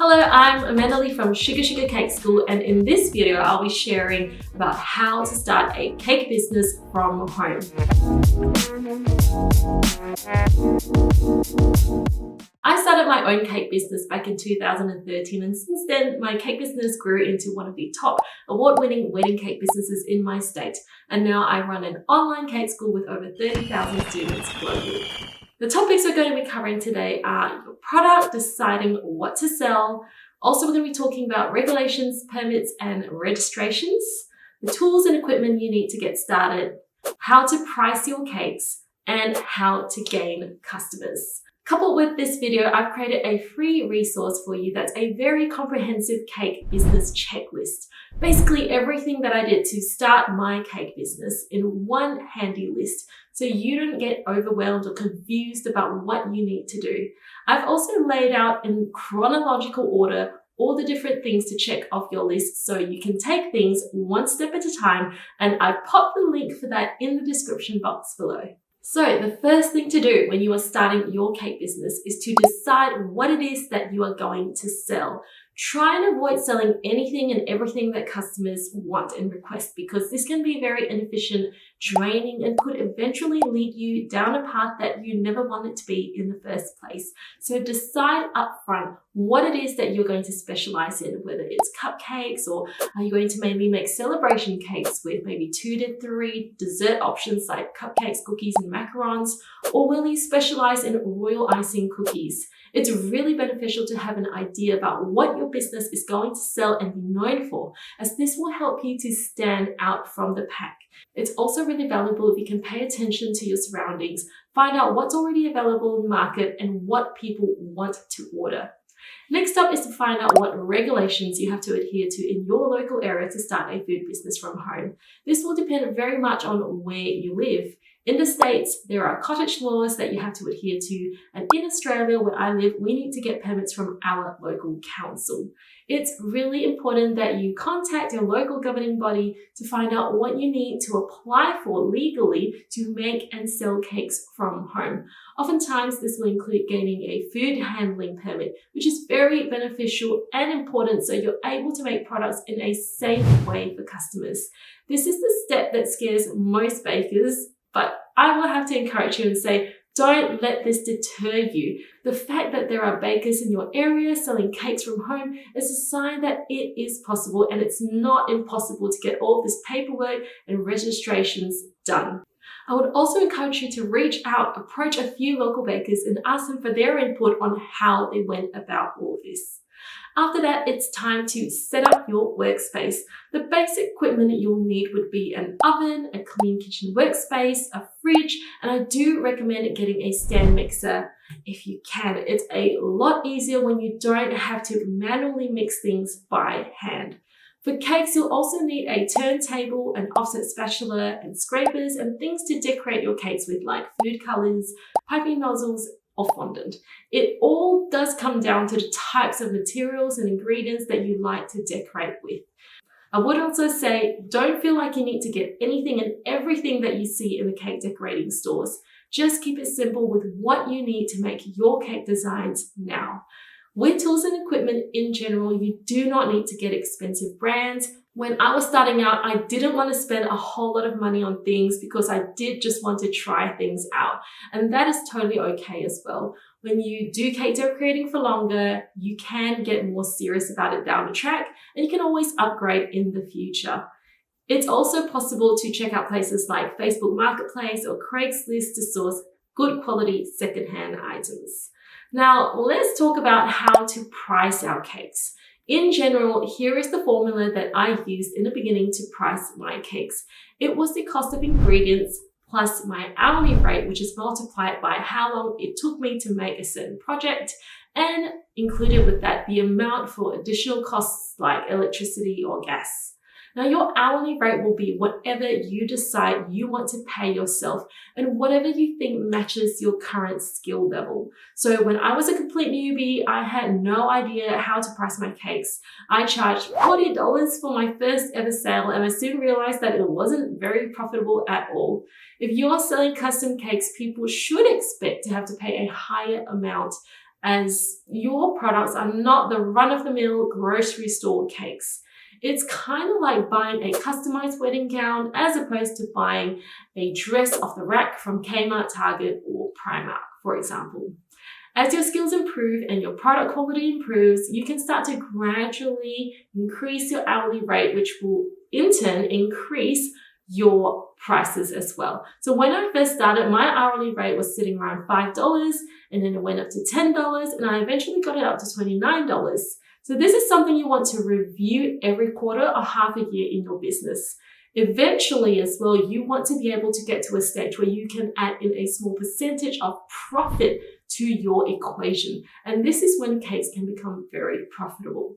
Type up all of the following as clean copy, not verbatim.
Hello, I'm Amanda Lee from Sugar Sugar Cake School, and in this video I'll be sharing about how to start a cake business from home. I started my own cake business back in 2013, and since then my cake business grew into one of the top award-winning wedding cake businesses in my state, and now I run an online cake school with over 30,000 students globally. The topics we're going to be covering today are your product, deciding what to sell. Also, we're going to be talking about regulations, permits, and registrations, the tools and equipment you need to get started, how to price your cakes, and how to gain customers. Coupled with this video, I've created a free resource for you that's a very comprehensive cake business checklist. Basically everything that I did to start my cake business in one handy list, so you don't get overwhelmed or confused about what you need to do. I've also laid out in chronological order all the different things to check off your list so you can take things one step at a time, and I've popped the link for that in the description box below. So the first thing to do when you are starting your cake business is to decide what it is that you are going to sell. Try and avoid selling anything and everything that customers want and request, because this can be very inefficient, draining, and could eventually lead you down a path that you never wanted to be in the first place. So decide upfront what it is that you're going to specialize in, whether it's cupcakes, or are you going to mainly make celebration cakes with maybe 2 to 3 dessert options like cupcakes, cookies, and macarons, or will you specialize in royal icing cookies? It's really beneficial to have an idea about what your business is going to sell and be known for, as this will help you to stand out from the pack. It's also really valuable if you can pay attention to your surroundings, find out what's already available in the market and what people want to order. Next up is to find out what regulations you have to adhere to in your local area to start a food business from home. This will depend very much on where you live. In the States, there are cottage laws that you have to adhere to, and in Australia, where I live, we need to get permits from our local council. It's really important that you contact your local governing body to find out what you need to apply for legally to make and sell cakes from home. Oftentimes, this will include gaining a food handling permit, which is very beneficial and important so you're able to make products in a safe way for customers. This is the step that scares most bakers, but I will have to encourage you and say, don't let this deter you. The fact that there are bakers in your area selling cakes from home is a sign that it is possible, and it's not impossible to get all this paperwork and registrations done. I would also encourage you to reach out, approach a few local bakers and ask them for their input on how they went about all this. After that, it's time to set up your workspace. The basic equipment you'll need would be an oven, a clean kitchen workspace, a fridge, and I do recommend getting a stand mixer if you can. It's a lot easier when you don't have to manually mix things by hand. For cakes, you'll also need a turntable, an offset spatula, and scrapers, and things to decorate your cakes with, like food colors, piping nozzles, or fondant. It all does come down to the types of materials and ingredients that you like to decorate with. I would also say, don't feel like you need to get anything and everything that you see in the cake decorating stores. Just keep it simple with what you need to make your cake designs now. With tools and equipment in general, you do not need to get expensive brands. When I was starting out, I didn't want to spend a whole lot of money on things because I did just want to try things out. And that is totally okay as well. When you do cake decorating for longer, you can get more serious about it down the track, and you can always upgrade in the future. It's also possible to check out places like Facebook Marketplace or Craigslist to source good quality secondhand items. Now, let's talk about how to price our cakes. In general, here is the formula that I used in the beginning to price my cakes. It was the cost of ingredients plus my hourly rate, which is multiplied by how long it took me to make a certain project, and included with that the amount for additional costs like electricity or gas. Now, your hourly rate will be whatever you decide you want to pay yourself and whatever you think matches your current skill level. So when I was a complete newbie, I had no idea how to price my cakes. I charged $40 for my first ever sale, and I soon realized that it wasn't very profitable at all. If you're selling custom cakes, people should expect to have to pay a higher amount as your products are not the run-of-the-mill grocery store cakes. It's kind of like buying a customized wedding gown as opposed to buying a dress off the rack from Kmart, Target, or Primark, for example. As your skills improve and your product quality improves, you can start to gradually increase your hourly rate, which will in turn increase your prices as well. So when I first started, my hourly rate was sitting around $5, and then it went up to $10, and I eventually got it up to $29. So this is something you want to review every quarter or half a year in your business. Eventually as well, you want to be able to get to a stage where you can add in a small percentage of profit to your equation. And this is when cakes can become very profitable.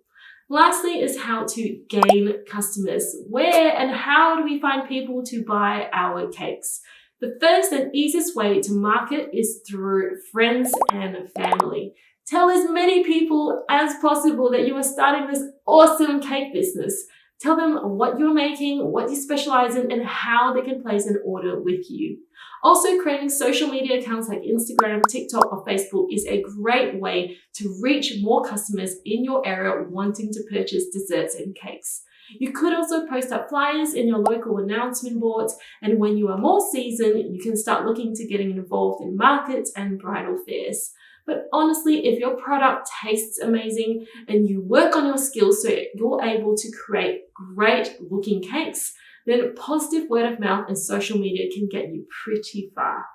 Lastly is how to gain customers. Where and how do we find people to buy our cakes? The first and easiest way to market is through friends and family. Tell as many people as possible that you are starting this awesome cake business. Tell them what you're making, what you specialize in, and how they can place an order with you. Also, creating social media accounts like Instagram, TikTok, or Facebook is a great way to reach more customers in your area wanting to purchase desserts and cakes. You could also post up flyers in your local announcement boards, and when you are more seasoned, you can start looking to getting involved in markets and bridal fairs. But honestly, if your product tastes amazing and you work on your skills so you're able to create great looking cakes, then positive word of mouth and social media can get you pretty far.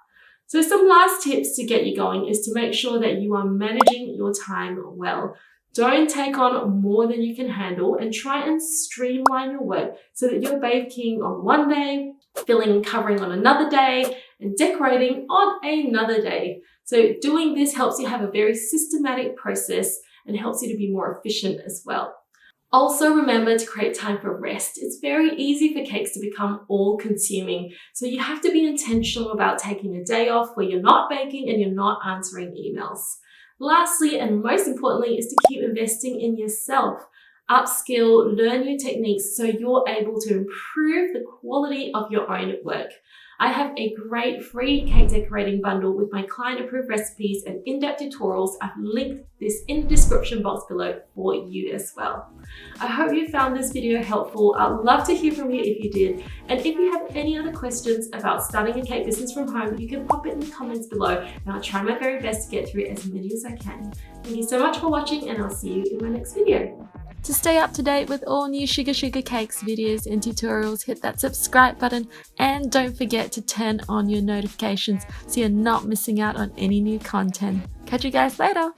So some last tips to get you going is to make sure that you are managing your time well. Don't take on more than you can handle, and try and streamline your work so that you're baking on one day, filling and covering on another day, and decorating on another day. So doing this helps you have a very systematic process and helps you to be more efficient as well. Also remember to create time for rest. It's very easy for cakes to become all-consuming, so you have to be intentional about taking a day off where you're not baking and you're not answering emails. Lastly, and most importantly, is to keep investing in yourself. Upskill, learn new techniques so you're able to improve the quality of your own work. I have a great free cake decorating bundle with my client-approved recipes and in-depth tutorials. I've linked this in the description box below for you as well. I hope you found this video helpful. I'd love to hear from you if you did. And if you have any other questions about starting a cake business from home, you can pop it in the comments below, and I'll try my very best to get through as many as I can. Thank you so much for watching, and I'll see you in my next video. To stay up to date with all new Sugar Cakes videos and tutorials, hit that subscribe button, and don't forget to turn on your notifications so you're not missing out on any new content. Catch you guys later!